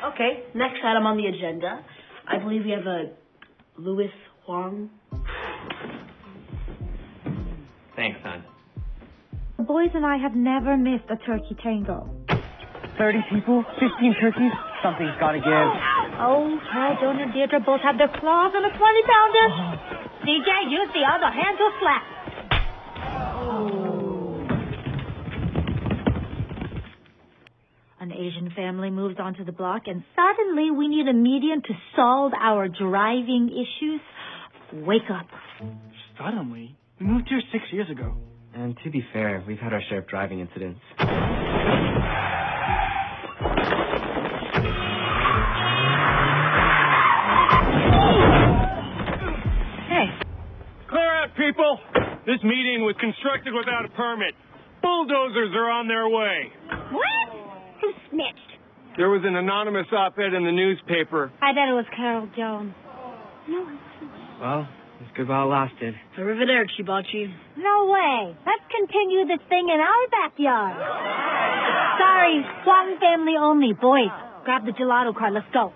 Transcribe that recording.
Okay, next item on the agenda. I believe we have a Louis Huang. Thanks, son. The boys and I have never missed a turkey tango. 30 people, 15 turkeys, something's gotta give. Oh, Carol, Joan, and Deirdre both have their claws on a 20-pounder. CJ, use the other hand to slap. An Asian family moves onto the block, and suddenly we need a medium to solve our driving issues. Wake up. Suddenly? We moved here 6 years ago. And to be fair, we've had our share of driving incidents. Hey. Clear out, people! This meeting was constructed without a permit. Bulldozers are on their way. What? Who snitched? There was an anonymous op-ed in the newspaper. I bet it was Carol Joan. No, Well, it's good while it lasted. Arrivederci, Bocci. no way. Let's continue this thing in our backyard. Sorry, Huang family only. Boys, grab the gelato cart. Let's go.